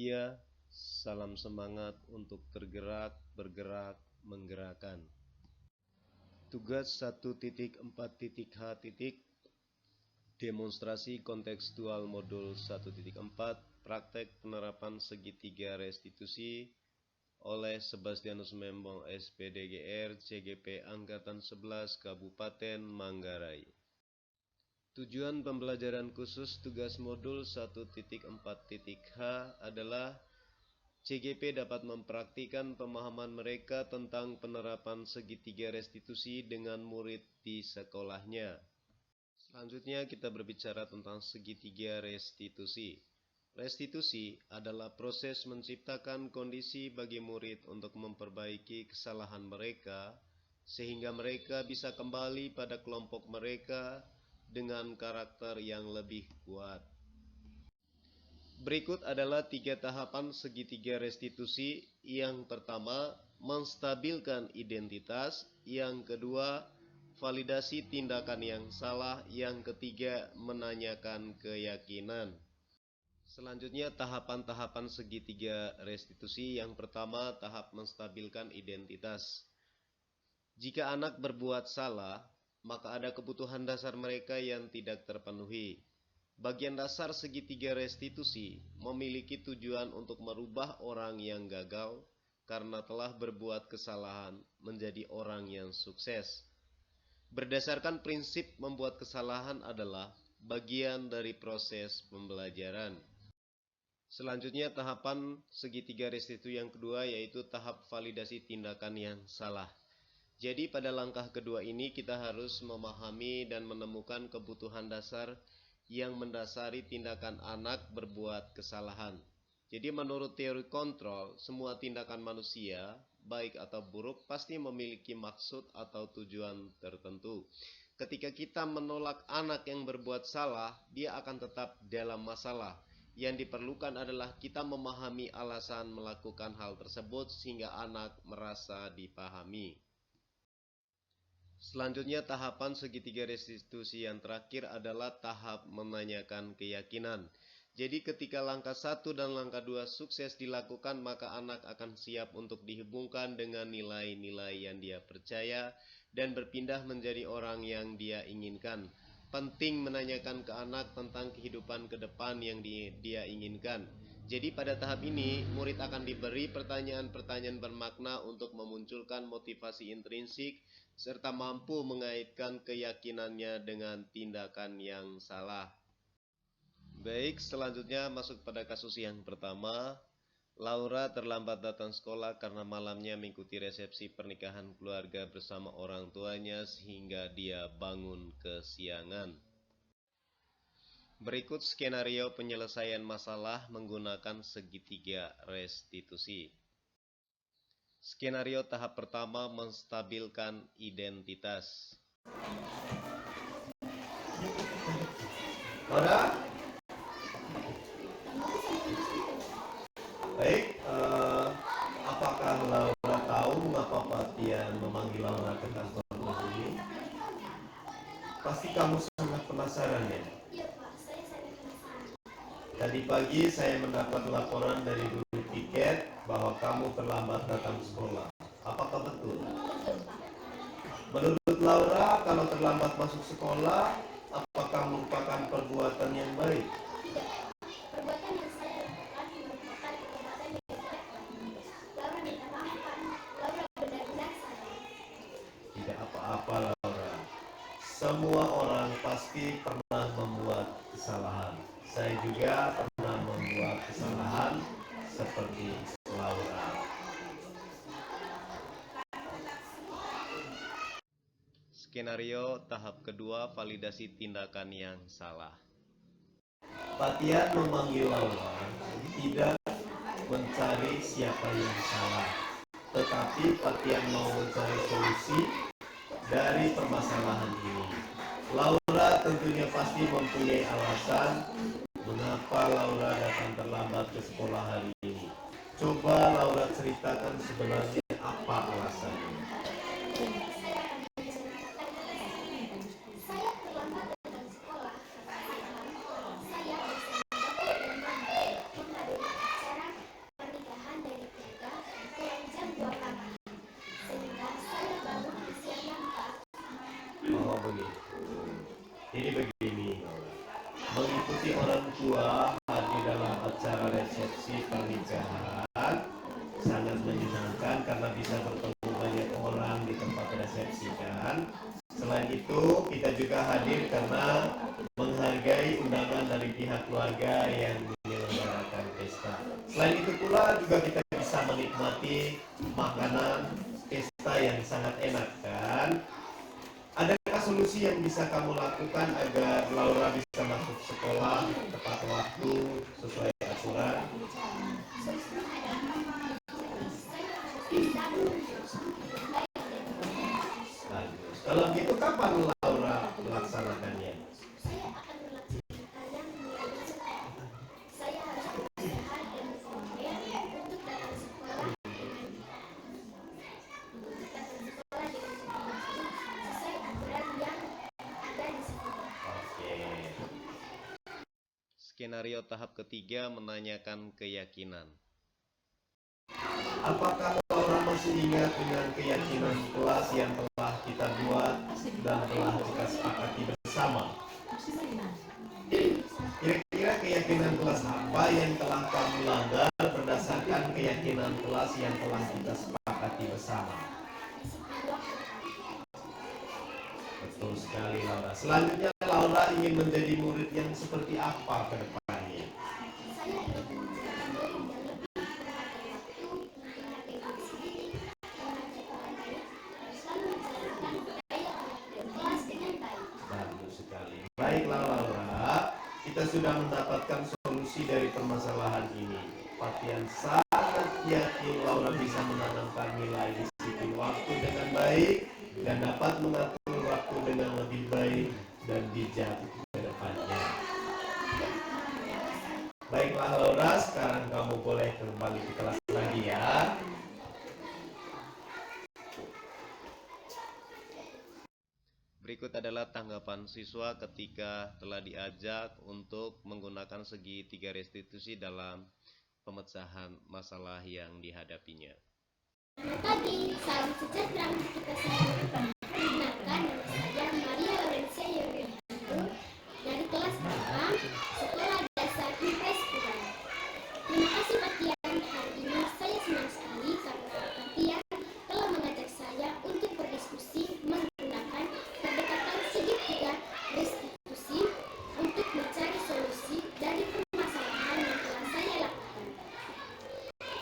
bahagia, salam semangat untuk tergerak, bergerak, menggerakkan. Tugas 1.4.H. Demonstrasi kontekstual modul 1.4 praktek penerapan segitiga restitusi oleh Sebastianus Membong SPDGR CGP Angkatan 11 Kabupaten Manggarai. Tujuan pembelajaran khusus tugas modul 1.4.H adalah CGP dapat mempraktikkan pemahaman mereka tentang penerapan segitiga restitusi dengan murid di sekolahnya. Selanjutnya kita berbicara tentang segitiga restitusi. Restitusi adalah proses menciptakan kondisi bagi murid untuk memperbaiki kesalahan mereka sehingga mereka bisa kembali pada kelompok mereka dengan karakter yang lebih kuat. Berikut adalah 3 tahapan segitiga restitusi. Yang pertama, menstabilkan identitas. Yang kedua, validasi tindakan yang salah. Yang ketiga, menanyakan keyakinan. Selanjutnya tahapan-tahapan segitiga restitusi. Yang pertama, tahap menstabilkan identitas. Jika anak berbuat salah, maka ada kebutuhan dasar mereka yang tidak terpenuhi. Bagian dasar segitiga restitusi memiliki tujuan untuk merubah orang yang gagal karena telah berbuat kesalahan menjadi orang yang sukses. Berdasarkan prinsip membuat kesalahan adalah bagian dari proses pembelajaran. Selanjutnya tahapan segitiga restitusi yang kedua yaitu tahap validasi tindakan yang salah. Jadi pada langkah kedua ini kita harus memahami dan menemukan kebutuhan dasar yang mendasari tindakan anak berbuat kesalahan. Jadi menurut teori kontrol, semua tindakan manusia, baik atau buruk, pasti memiliki maksud atau tujuan tertentu. Ketika kita menolak anak yang berbuat salah, dia akan tetap dalam masalah. Yang diperlukan adalah kita memahami alasan melakukan hal tersebut sehingga anak merasa dipahami. Selanjutnya tahapan segitiga restitusi yang terakhir adalah tahap menanyakan keyakinan. Jadi ketika langkah 1 dan langkah 2 sukses dilakukan, maka anak akan siap untuk dihubungkan dengan nilai-nilai yang dia percaya dan berpindah menjadi orang yang dia inginkan. Penting menanyakan ke anak tentang kehidupan ke depan yang dia inginkan. Jadi pada tahap ini, murid akan diberi pertanyaan-pertanyaan bermakna untuk memunculkan motivasi intrinsik serta mampu mengaitkan keyakinannya dengan tindakan yang salah. Baik, selanjutnya masuk pada kasus yang pertama. Laura terlambat datang sekolah karena malamnya mengikuti resepsi pernikahan keluarga bersama orang tuanya sehingga dia bangun kesiangan. Berikut skenario penyelesaian masalah menggunakan segitiga restitusi. Skenario tahap pertama, menstabilkan identitas. Laura? Baik, apakah Laura tahu mengapa Patian memanggil Laura ke kantor ini? Pasti kamu sangat penasaran ya? Tadi pagi saya mendapat laporan dari guru tiket bahwa kamu terlambat datang ke sekolah. Apakah betul? Menurut Laura, kalau terlambat masuk sekolah, apakah merupakan perbuatan yang baik? Perbuatan yang saya lakukan merupakan perbuatan yang baik. Laura minta maaf, Laura benar-benar salah. Tidak apa-apa Laura. Semua orang pasti pernah membuat kesalahan. Saya juga pernah membuat kesalahan seperti Laura. Skenario tahap kedua, validasi tindakan yang salah. Patian memanggil Laura tidak mencari siapa yang salah, tetapi Patian mau mencari solusi dari permasalahan ini. Laura tentunya pasti mempunyai alasan mengapa Laura datang terlambat ke sekolah hari ini. Coba Laura ceritakan sebenarnya apa alasannya. nih. Jadi begini, mengikuti orang tua hadir dalam acara resepsi pernikahan sangat menyenangkan karena bisa bertemu banyak orang di tempat resepsi kan. Selain itu kita juga hadir karena menghargai undangan dari pihak keluarga yang menyelenggarakan pesta. Selain itu pula juga kita bisa menikmati makanan pesta yang sangat enak kan. Adakah solusi yang bisa kamu lakukan agar Laura bisa masuk sekolah tepat waktu sesuai aturan? Bagus. Kalau gitu kapan Laura melaksanakannya? Skenario tahap ketiga menanyakan keyakinan. Apakah Laura masih ingat dengan keyakinan kelas yang telah kita buat dan telah kita sepakati bersama? Kira-kira keyakinan kelas apa yang telah kamu langgar berdasarkan keyakinan kelas yang telah kita sepakati bersama? Betul sekali Laura. Selanjutnya Laura ingin menjadi murid yang seperti apa ke depannya? Bagus sekali. Baiklah Laura, kita sudah mendapatkan solusi dari permasalahan ini. Patian sangat yakin Laura bisa menanamkan nilai disiplin waktu dengan baik dan dapat mengatur waktu dengan lebih baik dan bijak ke depannya. Baiklah Laura, sekarang kamu boleh kembali ke kelas lagi ya. Berikut adalah tanggapan siswa ketika telah diajak untuk menggunakan segitiga restitusi dalam pemecahan masalah yang dihadapinya. Pagi, salam sejahtera untuk kita semua. Perkenalkan, nama saya Maria Laurencia Yorianto dari kelas 6 Sekolah Dasar Impres Puran. Terima kasih Patian, hari ini saya senang sekali karena Patian telah mengajak saya untuk berdiskusi menggunakan pendekatan segitiga restitusi untuk mencari solusi dari permasalahan yang telah saya lakukan.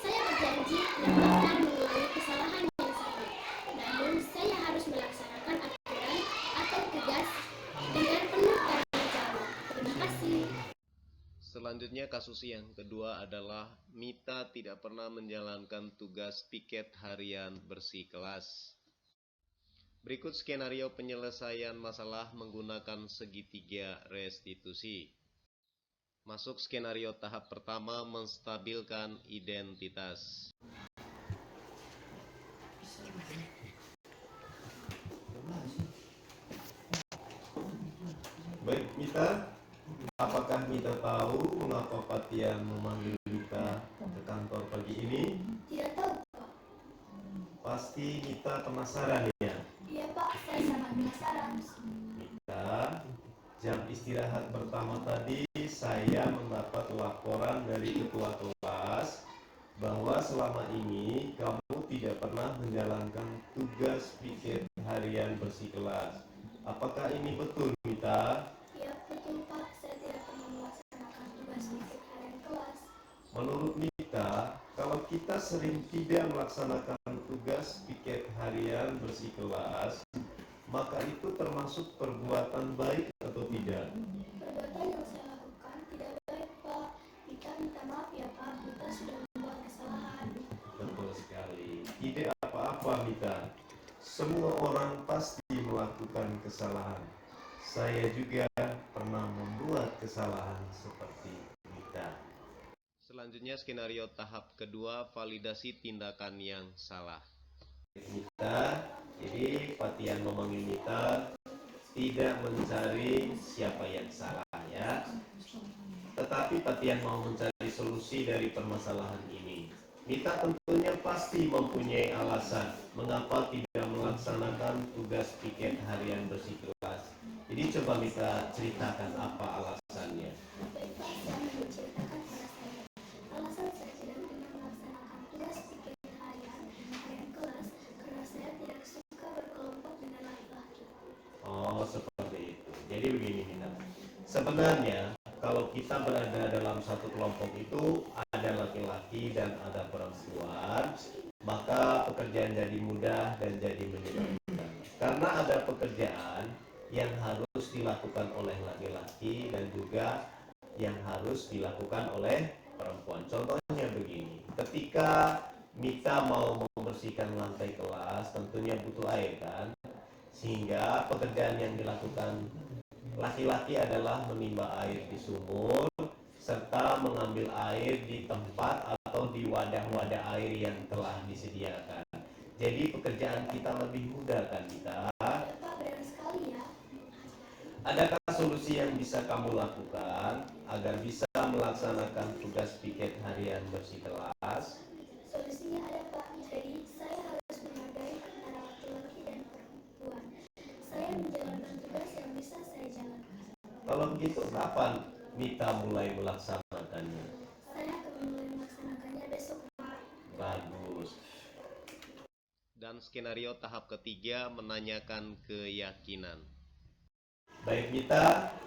Saya berjanji tidak akan mengulangi kesalahan yang sama, namun saya harus melaksanakan aturan atau tugas dengan penuh tanggung jawab. Terima kasih. Selanjutnya kasus yang kedua adalah Mita tidak pernah menjalankan tugas piket harian bersih kelas. Berikut skenario penyelesaian masalah menggunakan segitiga restitusi. Masuk skenario tahap pertama, menstabilkan identitas. Baik Mita, apakah Mita tahu mengapa Patian memanggil Mita ke kantor pagi ini? Tidak tahu, Pak. Pasti Mita penasaran ya? Iya, Pak, saya sangat penasaran. Mita, jam istirahat pertama tadi saya mendapat laporan dari ketua kelas bahwa selama ini kamu tidak pernah menjalankan tugas piket harian bersih kelas. Apakah ini betul Mita? Iya, betul, Pak. Saya tidak pernah melaksanakan tugas piket harian kelas. Menurut Mita, kalau kita sering tidak melaksanakan tugas piket harian bersih kelas, maka itu termasuk perbuatan baik atau tidak? Perbuatan yang saya lakukan tidak baik, Pak. Kita minta maaf ya, Pak. Kita sudah membuat kesalahan. Betul sekali. Tidak apa-apa Mita. Semua orang pasti melakukan kesalahan. Saya juga pernah membuat kesalahan seperti Mita. Selanjutnya skenario tahap kedua, validasi tindakan yang salah. Mita, jadi Patian memanggil Mita tidak mencari siapa yang salah ya, tetapi Patian mau mencari solusi dari permasalahan ini. Mita tentunya pasti mempunyai alasan mengapa tidak melaksanakan tugas piket harian bersih kelas. Jadi coba Mita ceritakan apa alasannya. Baik Pak, saya menceritakan alasannya. Alasan saya tidak pernah melaksanakan tugas pikir harian kelas karena saya tidak suka berkelompok dengan laki-laki. Oh, seperti itu. Jadi begini Mita. Sebenarnya kalau kita berada dalam satu kelompok itu ada laki-laki dan ada perempuan, maka pekerjaan jadi mudah dan jadi menyenangkan. Karena ada pekerjaan yang harus dilakukan oleh laki-laki dan juga yang harus dilakukan oleh perempuan. Contohnya begini, ketika Mita mau membersihkan lantai kelas, tentunya butuh air kan? Sehingga pekerjaan yang dilakukan laki-laki adalah menimba air di sumur serta mengambil air di tempat atau di wadah-wadah air yang telah disediakan. Jadi pekerjaan kita lebih mudah kan Mita? Ya Pak, benar sekali ya. Adakah solusi yang bisa kamu lakukan agar bisa melaksanakan tugas piket harian bersih kelas? Solusinya ada Pak, jadi saya harus menghargai antara laki-laki dan perempuan. Saya menjalankan tugas yang bisa saya jalankan. Kalau begitu, kapan Mita mulai melaksanakannya? Saya akan mulai melaksanakannya besok Pak. Bagus. Dan skenario tahap ketiga menanyakan keyakinan. Baik Mita,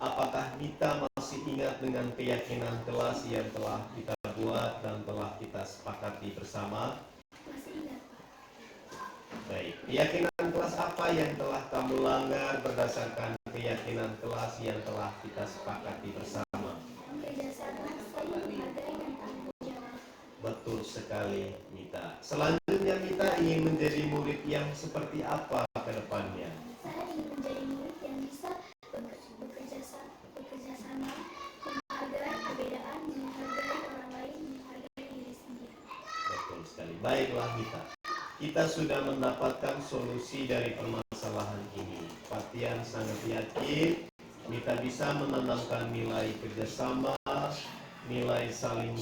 apakah Mita masih ingat dengan keyakinan kelas yang telah kita buat dan telah kita sepakati bersama? Masih ingat Pak? Baik, keyakinan kelas apa yang telah kamu langgar berdasarkan keyakinan kelas yang telah kita sepakati bersama? Kerjasama, saling menghargai dan tanggung jawab. Betul sekali Mita. Selanjutnya Mita ingin menjadi murid yang seperti apa ke depannya? Saya ingin menjadi murid yang bisa bekerja sama, menghargai perbedaan, menghargai orang lain, menghargai diri sendiri. Betul sekali. Baiklah Mita. Kita sudah mendapatkan solusi dari permasalahan ini. Fatian sangat yakin Mita bisa menanamkan nilai kerjasama, nilai saling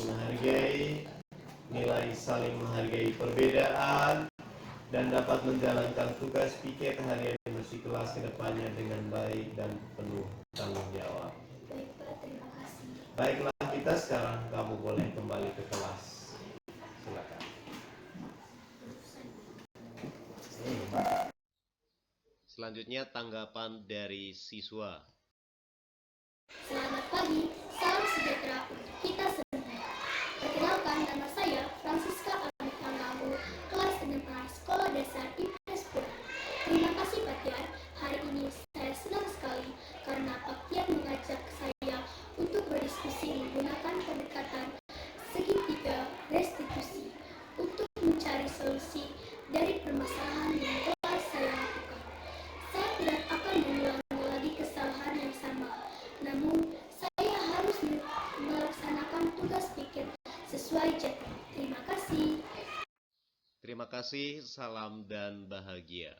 menghargai perbedaan, dan dapat menjalankan tugas piket harian bersih kelas ke depannya dengan baik dan penuh tanggung jawab. Baik Pak, terima kasih. Baiklah kita sekarang kamu boleh kembali ke kelas. Silakan. Selanjutnya tanggapan dari siswa. Selamat pagi, salam sejahtera untuk kita semua. Perkenalkan, nama saya Francisca Amit, kelas 6A Sekolah Dasar IPS Pura. Terima kasih Pak Tiar, hari ini saya senang sekali karena Pak Tiar mengajak saya untuk berdiskusi menggunakan pendekatan segitiga restitusi untuk mencari solusi dari permasalahan yang telah saya lakukan. Saya tidak akan mengulangi lagi kesalahan yang sama, namun saya harus melaksanakan tugas pikir sesuai jadwal. Terima kasih. Terima kasih, salam dan bahagia.